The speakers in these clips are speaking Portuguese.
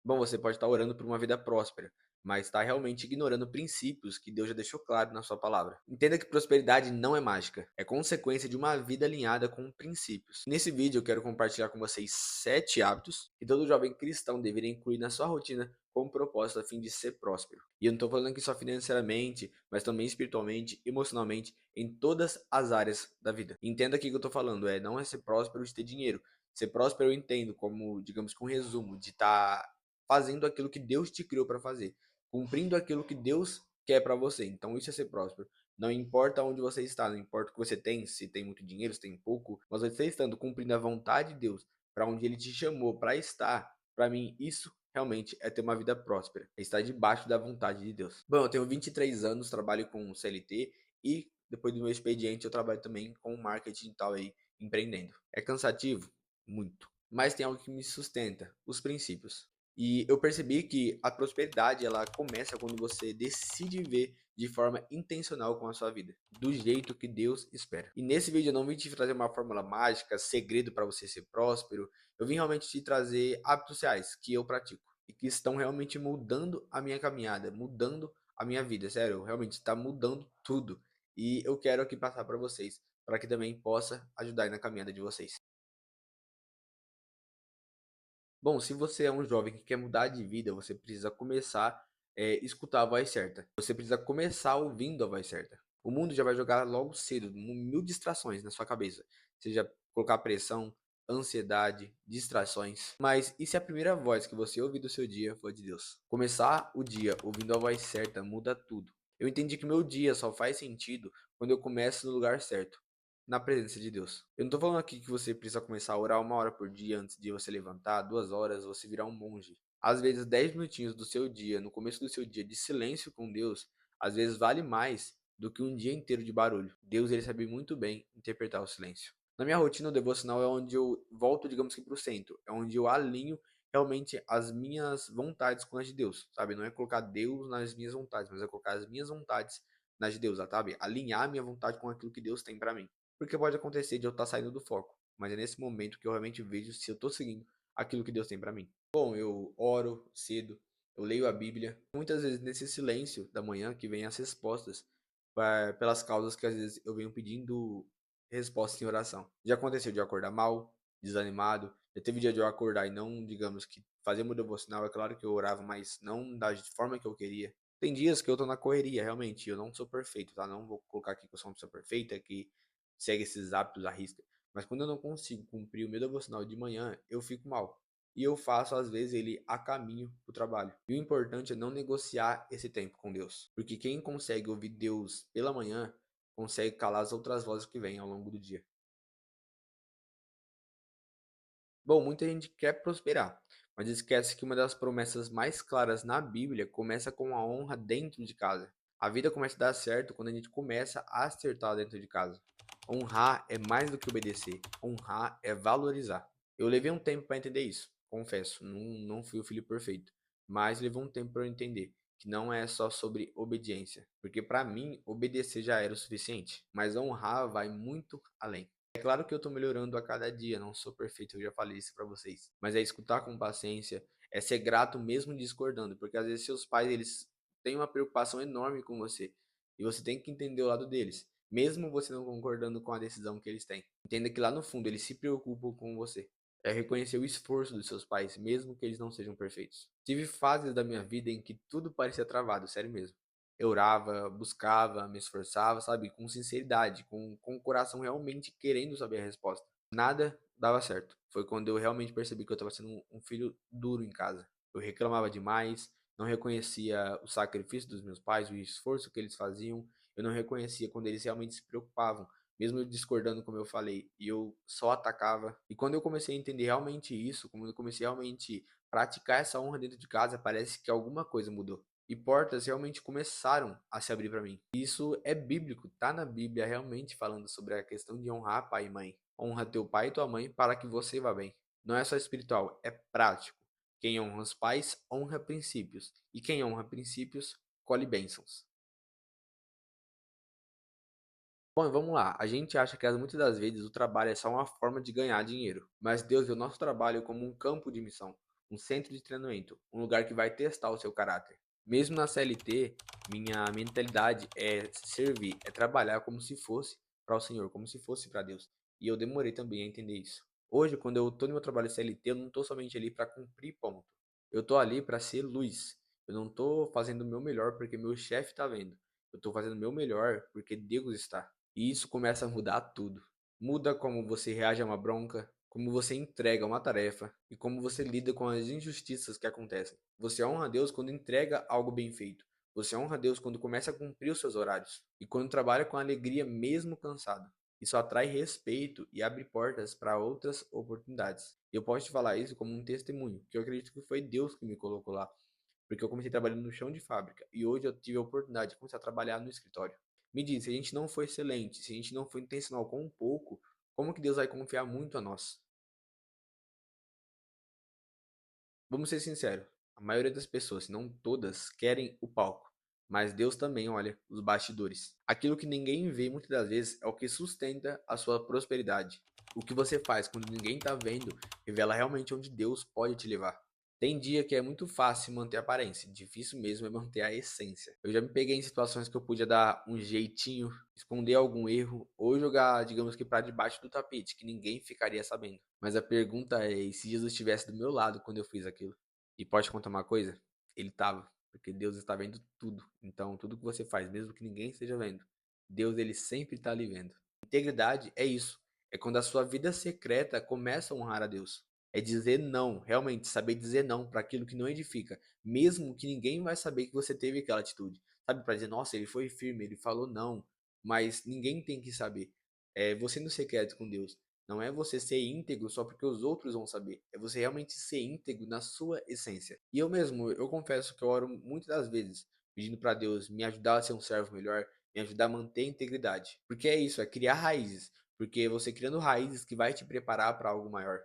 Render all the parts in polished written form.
Bom, você pode estar orando por uma vida próspera, mas está realmente ignorando princípios que Deus já deixou claro na sua palavra. Entenda que prosperidade não é mágica, é consequência de uma vida alinhada com princípios. Nesse vídeo eu quero compartilhar com vocês 7 hábitos que todo jovem cristão deveria incluir na sua rotina com um propósito a fim de ser próspero. E eu não estou falando aqui só financeiramente, mas também espiritualmente, emocionalmente, em todas as áreas da vida. Entenda que o que eu estou falando não é ser próspero de ter dinheiro. Ser próspero eu entendo como, digamos que um resumo de estar fazendo aquilo que Deus te criou para fazer, cumprindo aquilo que Deus quer para você. Então isso é ser próspero. Não importa onde você está, não importa o que você tem, se tem muito dinheiro, se tem pouco, mas você estando cumprindo a vontade de Deus, para onde ele te chamou para estar, para mim isso realmente é ter uma vida próspera, é estar debaixo da vontade de Deus. Bom, eu tenho 23 anos, trabalho com CLT e depois do meu expediente eu trabalho também com marketing e tal aí, empreendendo. É cansativo? Muito. Mas tem algo que me sustenta, os princípios. E eu percebi que a prosperidade ela começa quando você decide ver de forma intencional com a sua vida, do jeito que Deus espera. E nesse vídeo eu não vim te trazer uma fórmula mágica, segredo para você ser próspero. Eu vim realmente te trazer hábitos reais que eu pratico e que estão realmente mudando a minha caminhada, mudando a minha vida. Sério, realmente está mudando tudo. E eu quero aqui passar para vocês, para que também possa ajudar aí na caminhada de vocês. Bom, se você é um jovem que quer mudar de vida, você precisa começar escutar a voz certa. Você precisa começar ouvindo a voz certa. O mundo já vai jogar logo cedo mil distrações na sua cabeça, seja colocar pressão, ansiedade, distrações. Mas e se a primeira voz que você ouvir do seu dia for de Deus? Começar o dia ouvindo a voz certa muda tudo. Eu entendi que meu dia só faz sentido quando eu começo no lugar certo, na presença de Deus. Eu não tô falando aqui que você precisa começar a orar 1 hora por dia antes de você levantar, 2 horas, você virar um monge. Às vezes 10 minutinhos do seu dia, no começo do seu dia, de silêncio com Deus, às vezes vale mais do que um dia inteiro de barulho. Deus ele sabe muito bem interpretar o silêncio. Na minha rotina, o devocional é onde eu volto, digamos que pro centro. É onde eu alinho realmente as minhas vontades com as de Deus, sabe? Não é colocar Deus nas minhas vontades, mas é colocar as minhas vontades nas de Deus, sabe? Alinhar a minha vontade com aquilo que Deus tem para mim. Porque pode acontecer de eu estar saindo do foco, mas é nesse momento que eu realmente vejo se eu estou seguindo aquilo que Deus tem para mim. Bom, eu oro cedo, eu leio a Bíblia. Muitas vezes nesse silêncio da manhã que vem as respostas pelas causas que às vezes eu venho pedindo respostas em oração. Já aconteceu de eu acordar mal, desanimado. Já teve dia de eu acordar e não, digamos que fazer meu devocional. É claro que eu orava, mas não da forma que eu queria. Tem dias que eu tô na correria, realmente. Eu não sou perfeito, tá? Não vou colocar aqui que eu sou uma pessoa perfeita, que segue esses hábitos à risca. Mas quando eu não consigo cumprir o meu devocional de manhã, eu fico mal. E eu faço, às vezes, ele a caminho do trabalho. E o importante é não negociar esse tempo com Deus. Porque quem consegue ouvir Deus pela manhã, consegue calar as outras vozes que vêm ao longo do dia. Bom, muita gente quer prosperar, mas esquece que uma das promessas mais claras na Bíblia começa com a honra dentro de casa. A vida começa a dar certo quando a gente começa a acertar dentro de casa. Honrar é mais do que obedecer, honrar é valorizar. Eu levei um tempo para entender isso, confesso, não fui o filho perfeito, mas levou um tempo para eu entender que não é só sobre obediência, porque para mim obedecer já era o suficiente, mas honrar vai muito além. É claro que eu tô melhorando a cada dia, não sou perfeito, eu já falei isso pra vocês. Mas é escutar com paciência, é ser grato mesmo discordando, porque às vezes seus pais, eles têm uma preocupação enorme com você, e você tem que entender o lado deles, mesmo você não concordando com a decisão que eles têm. Entenda que lá no fundo eles se preocupam com você. É reconhecer o esforço dos seus pais, mesmo que eles não sejam perfeitos. Tive fases da minha vida em que tudo parecia travado, sério mesmo. Eu orava, buscava, me esforçava, sabe, com sinceridade, com o coração realmente querendo saber a resposta. Nada dava certo. Foi quando eu realmente percebi que eu estava sendo um filho duro em casa. Eu reclamava demais, não reconhecia o sacrifício dos meus pais, o esforço que eles faziam. Eu não reconhecia quando eles realmente se preocupavam, mesmo eu discordando, como eu falei, e eu só atacava. E quando eu comecei a entender realmente isso, quando eu comecei realmente praticar essa honra dentro de casa, parece que alguma coisa mudou e portas realmente começaram a se abrir para mim. Isso é bíblico, tá na Bíblia realmente falando sobre a questão de honrar pai e mãe. Honra teu pai e tua mãe para que você vá bem. Não é só espiritual, é prático. Quem honra os pais, honra princípios. E quem honra princípios, colhe bênçãos. Bom, vamos lá. A gente acha que muitas das vezes o trabalho é só uma forma de ganhar dinheiro. Mas Deus vê o nosso trabalho como um campo de missão. um centro de treinamento, um lugar que vai testar o seu caráter. Mesmo na CLT, minha mentalidade é servir, é trabalhar como se fosse para o Senhor, como se fosse para Deus. E eu demorei também a entender isso. Hoje, quando eu tô no meu trabalho CLT, eu não tô somente ali para cumprir ponto. Eu tô ali para ser luz. Eu não tô fazendo o meu melhor porque meu chefe tá vendo. Eu tô fazendo o meu melhor porque Deus está. E isso começa a mudar tudo. Muda como você reage a uma bronca, como você entrega uma tarefa e como você lida com as injustiças que acontecem. Você honra a Deus quando entrega algo bem feito. Você honra a Deus quando começa a cumprir os seus horários e quando trabalha com alegria mesmo cansado. Isso atrai respeito e abre portas para outras oportunidades. Eu posso te falar isso como um testemunho, que eu acredito que foi Deus que me colocou lá, porque eu comecei trabalhando no chão de fábrica e hoje eu tive a oportunidade de começar a trabalhar no escritório. Me diz, se a gente não for excelente, se a gente não for intencional com um pouco, como que Deus vai confiar muito a nós? Vamos ser sinceros, a maioria das pessoas, se não todas, querem o palco, mas Deus também olha os bastidores. Aquilo que ninguém vê muitas das vezes é o que sustenta a sua prosperidade. O que você faz quando ninguém está vendo revela realmente onde Deus pode te levar. Tem dia que é muito fácil manter a aparência, difícil mesmo é manter a essência. Eu já me peguei em situações que eu podia dar um jeitinho, esconder algum erro ou jogar, digamos que para debaixo do tapete, que ninguém ficaria sabendo. Mas a pergunta é, e se Jesus estivesse do meu lado quando eu fiz aquilo? E pode contar uma coisa? Ele estava, porque Deus está vendo tudo. Então, tudo que você faz, mesmo que ninguém esteja vendo, Deus ele sempre está ali vendo. Integridade é isso. É quando a sua vida secreta começa a honrar a Deus. É dizer não, realmente saber dizer não para aquilo que não edifica, mesmo que ninguém vai saber que você teve aquela atitude. Sabe, para dizer, nossa, ele foi firme, ele falou não, mas ninguém tem que saber. É você no secreto com Deus. Não é você ser íntegro só porque os outros vão saber. É você realmente ser íntegro na sua essência. E eu mesmo, eu confesso que eu oro muitas das vezes pedindo para Deus me ajudar a ser um servo melhor, me ajudar a manter a integridade. Porque é isso, é criar raízes. Porque é você criando raízes que vai te preparar para algo maior.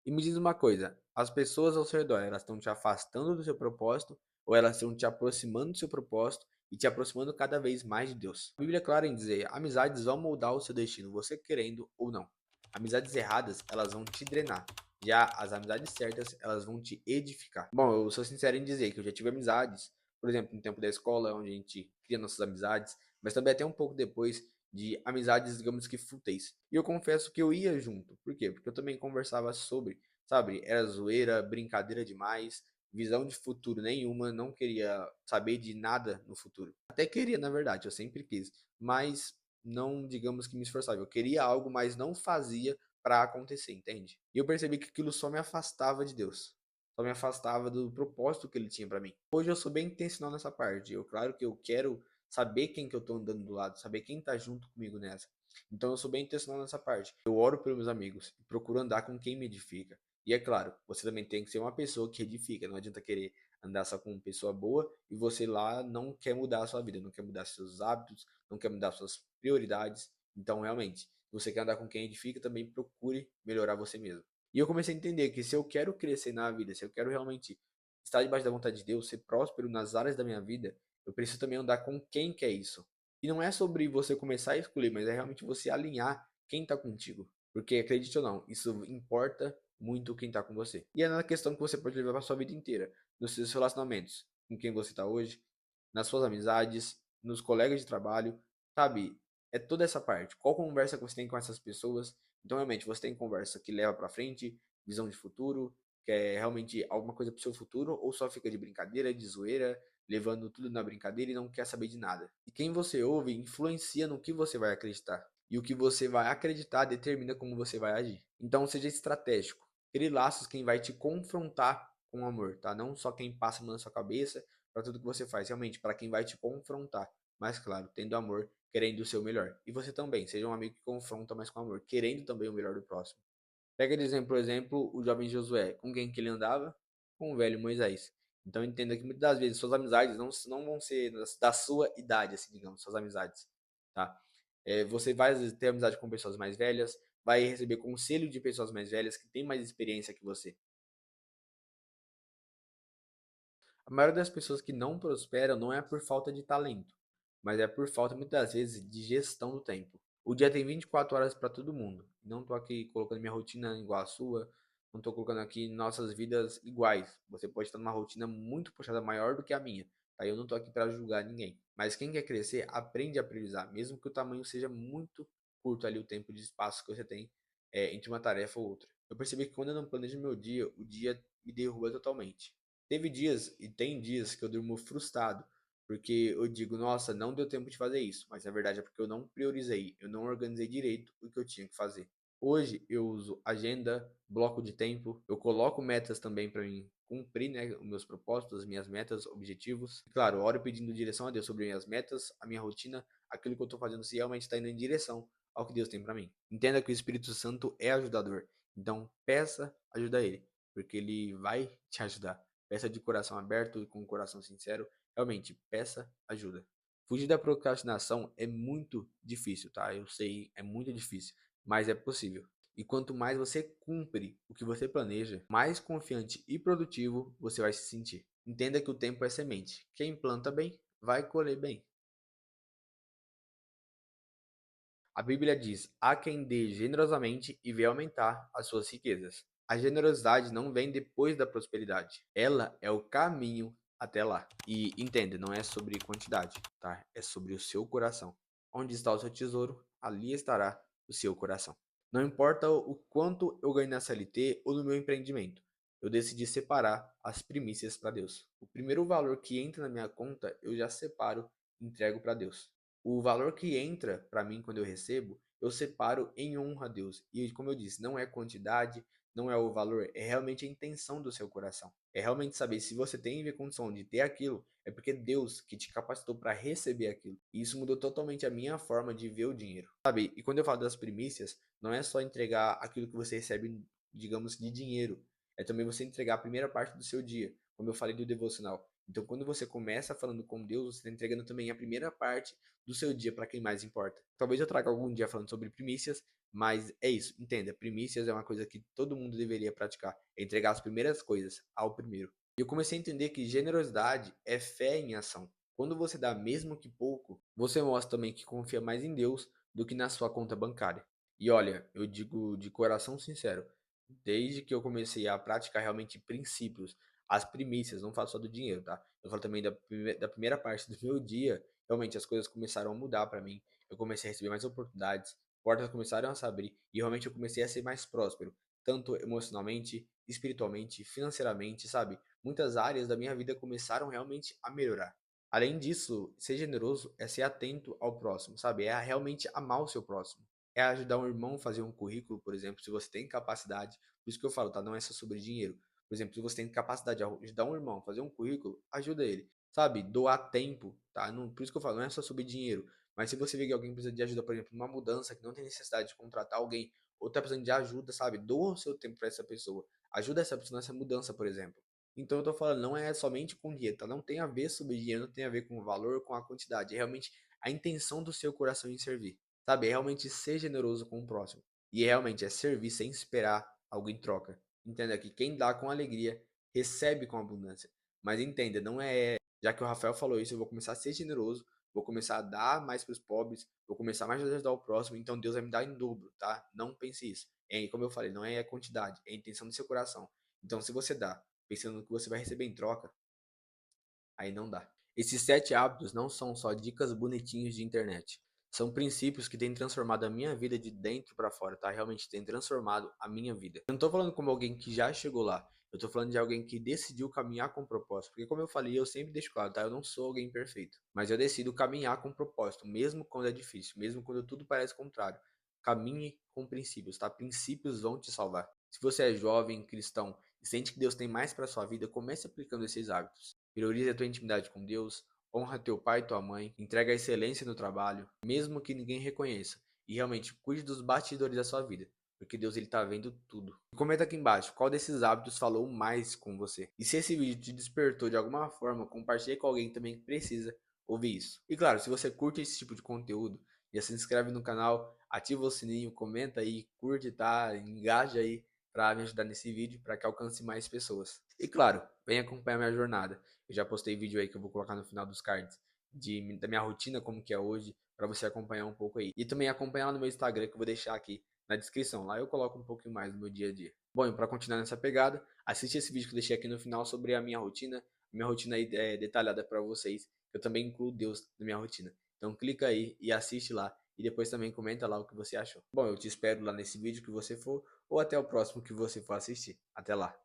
E me diz uma coisa, as pessoas ao seu redor, elas estão te afastando do seu propósito ou elas estão te aproximando do seu propósito e te aproximando cada vez mais de Deus? A Bíblia é clara em dizer, amizades vão moldar o seu destino, você querendo ou não. Amizades erradas, elas vão te drenar. Já as amizades certas, elas vão te edificar. Bom, eu sou sincero em dizer que eu já tive amizades, por exemplo, no tempo da escola, onde a gente cria nossas amizades, mas também até um pouco depois de amizades, digamos que fúteis. E eu confesso que eu ia junto. Por quê? Porque eu também conversava sobre, sabe, era zoeira, brincadeira demais, visão de futuro nenhuma, não queria saber de nada no futuro. Até queria, na verdade, eu sempre quis, mas não, digamos que me esforçava. Eu queria algo, mas não fazia para acontecer, entende? E eu percebi que aquilo só me afastava de Deus. Só me afastava do propósito que ele tinha para mim. Hoje eu sou bem intencional nessa parte. Eu, claro que eu quero saber quem que eu tô andando do lado, saber quem tá junto comigo nessa. Então eu sou bem intencional nessa parte. Eu oro pelos meus amigos e procuro andar com quem me edifica. E é claro, você também tem que ser uma pessoa que edifica. Não adianta querer andar só com uma pessoa boa e você lá não quer mudar a sua vida, não quer mudar seus hábitos, não quer mudar suas prioridades. Então, realmente, se você quer andar com quem edifica, também procure melhorar você mesmo. E eu comecei a entender que se eu quero crescer na vida, se eu quero realmente estar debaixo da vontade de Deus, ser próspero nas áreas da minha vida, eu preciso também andar com quem quer isso. E não é sobre você começar a escolher, mas é realmente você alinhar quem está contigo. Porque acredite ou não, isso importa muito quem está com você. E é na questão que você pode levar para sua vida inteira, nos seus relacionamentos, com quem você está hoje, nas suas amizades, nos colegas de trabalho, sabe? É toda essa parte. Qual conversa que você tem com essas pessoas? Então, realmente, você tem conversa que leva para frente, visão de futuro, que é realmente alguma coisa para o seu futuro, ou só fica de brincadeira, de zoeira, levando tudo na brincadeira e não quer saber de nada. E quem você ouve influencia no que você vai acreditar. E o que você vai acreditar determina como você vai agir. Então seja estratégico. Crie laços quem vai te confrontar com amor, tá? Não só quem passa a mão na sua cabeça para tudo que você faz, realmente para quem vai te confrontar. Mas claro, tendo amor, querendo o seu melhor. E você também, seja um amigo que confronta, mas com amor, querendo também o melhor do próximo. Pega de exemplo, por exemplo, o jovem Josué. Com quem que ele andava? Com o velho Moisés. Então entenda que muitas das vezes suas amizades não vão ser da sua idade, assim, digamos, suas amizades, tá? Você vai às vezes, ter amizade com pessoas mais velhas, vai receber conselho de pessoas mais velhas que têm mais experiência que você. A maioria das pessoas que não prosperam não é por falta de talento, mas é por falta, muitas vezes, de gestão do tempo. O dia tem 24 horas para todo mundo. Não tô aqui colocando minha rotina igual a sua, não tô colocando aqui nossas vidas iguais. Você pode estar numa rotina muito puxada maior do que a minha, tá? Eu não tô aqui para julgar ninguém. Mas quem quer crescer, aprende a priorizar, mesmo que o tamanho seja muito curto ali o tempo de espaço que você tem entre uma tarefa ou outra. Eu percebi que quando eu não planejo meu dia, o dia me derruba totalmente. Teve dias e tem dias que eu durmo frustrado, porque eu digo, nossa, não deu tempo de fazer isso, mas na verdade é porque eu não priorizei, eu não organizei direito o que eu tinha que fazer. Hoje eu uso agenda, bloco de tempo, eu coloco metas também para mim cumprir, né, os meus propósitos, as minhas metas, objetivos. Claro, eu oro pedindo direção a Deus sobre minhas metas, a minha rotina, aquilo que eu estou fazendo se realmente está indo em direção ao que Deus tem para mim. Entenda que o Espírito Santo é ajudador, então peça ajuda a Ele, porque Ele vai te ajudar. Peça de coração aberto e com um coração sincero. Realmente, peça ajuda. Fugir da procrastinação é muito difícil, tá? Eu sei, é muito difícil, mas é possível. E quanto mais você cumpre o que você planeja, mais confiante e produtivo você vai se sentir. Entenda que o tempo é semente. Quem planta bem, vai colher bem. A Bíblia diz: há quem dê generosamente e vê aumentar as suas riquezas. A generosidade não vem depois da prosperidade. Ela é o caminho até lá. E entenda, não é sobre quantidade, tá? É sobre o seu coração. Onde está o seu tesouro, ali estará o seu coração. Não importa o quanto eu ganho na CLT ou no meu empreendimento, eu decidi separar as primícias para Deus. O primeiro valor que entra na minha conta, eu já separo e entrego para Deus. O valor que entra para mim quando eu recebo, eu separo em honra a Deus. E como eu disse, não é quantidade, não é o valor, é realmente a intenção do seu coração. É realmente saber se você tem a condição de ter aquilo, é porque Deus que te capacitou para receber aquilo. E isso mudou totalmente a minha forma de ver o dinheiro. Sabe? E quando eu falo das primícias, não é só entregar aquilo que você recebe, digamos, de dinheiro. É também você entregar a primeira parte do seu dia, como eu falei do devocional. Então, quando você começa falando com Deus, você está entregando também a primeira parte do seu dia para quem mais importa. Talvez eu traga algum dia falando sobre primícias, mas é isso, entenda, primícias é uma coisa que todo mundo deveria praticar, é entregar as primeiras coisas ao primeiro. E eu comecei a entender que generosidade é fé em ação. Quando você dá mesmo que pouco, você mostra também que confia mais em Deus do que na sua conta bancária. E olha, eu digo de coração sincero, desde que eu comecei a praticar realmente princípios, as primícias, não falo só do dinheiro, tá? Eu falo também da primeira parte do meu dia, realmente as coisas começaram a mudar para mim. Eu comecei a receber mais oportunidades, portas começaram a se abrir e realmente eu comecei a ser mais próspero, tanto emocionalmente, espiritualmente, financeiramente, sabe? Muitas áreas da minha vida começaram realmente a melhorar. Além disso, ser generoso é ser atento ao próximo, sabe? É realmente amar o seu próximo. É ajudar um irmão a fazer um currículo, por exemplo, se você tem capacidade. Por isso que eu falo, tá? Não é só sobre dinheiro. Por exemplo, se você tem capacidade de ajudar um irmão a fazer um currículo, ajuda ele. Sabe? Doar tempo, tá? Não, por isso que eu falo, não é só sobre dinheiro. Mas se você vê que alguém precisa de ajuda, por exemplo, numa mudança, que não tem necessidade de contratar alguém, ou tá precisando de ajuda, sabe? Doa o seu tempo para essa pessoa. Ajuda essa pessoa nessa mudança, por exemplo. Então eu tô falando, não é somente com dinheiro, tá? Não tem a ver sobre dinheiro, não tem a ver com o valor, com a quantidade. É realmente a intenção do seu coração em servir. Sabe? É realmente ser generoso com o próximo. E realmente é servir sem esperar algo em troca. Entenda que quem dá com alegria recebe com abundância. Mas entenda, não é. Já que o Rafael falou isso, eu vou começar a ser generoso, vou começar a dar mais para os pobres, vou começar mais a ajudar o próximo, então Deus vai me dar em dobro, tá? Não pense isso. É, como eu falei, não é a quantidade, é a intenção do seu coração. Então, se você dá pensando no que você vai receber em troca, aí não dá. Esses 7 hábitos não são só dicas bonitinhas de internet. São princípios que têm transformado a minha vida de dentro para fora, tá? Realmente tem transformado a minha vida. Eu não tô falando como alguém que já chegou lá. Eu tô falando de alguém que decidiu caminhar com propósito. Porque como eu falei, eu sempre deixo claro, tá? Eu não sou alguém perfeito. Mas eu decido caminhar com propósito, mesmo quando é difícil, mesmo quando tudo parece contrário. Caminhe com princípios, tá? Princípios vão te salvar. Se você é jovem, cristão, e sente que Deus tem mais para sua vida, comece aplicando esses hábitos. Priorize a tua intimidade com Deus, honra teu pai e tua mãe, entrega a excelência no trabalho, mesmo que ninguém reconheça, e realmente cuide dos bastidores da sua vida, porque Deus ele tá vendo tudo. E comenta aqui embaixo qual desses hábitos falou mais com você. E se esse vídeo te despertou de alguma forma, compartilhe com alguém também que precisa ouvir isso. E claro, se você curte esse tipo de conteúdo, já se inscreve no canal, ativa o sininho, comenta aí, curte, tá? Engaja aí para me ajudar nesse vídeo, para que alcance mais pessoas. E claro, vem acompanhar minha jornada. Eu já postei vídeo aí que eu vou colocar no final dos cards da minha rotina, como que é hoje. para você acompanhar um pouco aí. E também acompanhar lá no meu Instagram, que eu vou deixar aqui na descrição. Lá eu coloco um pouquinho mais do meu dia a dia. Bom, e para continuar nessa pegada, assiste esse vídeo que eu deixei aqui no final sobre a minha rotina aí é detalhada para vocês. Eu também incluo Deus na minha rotina. Então clica aí e assiste lá. E depois também comenta lá o que você achou. Bom, eu te espero lá nesse vídeo que você for, ou até o próximo que você for assistir. Até lá.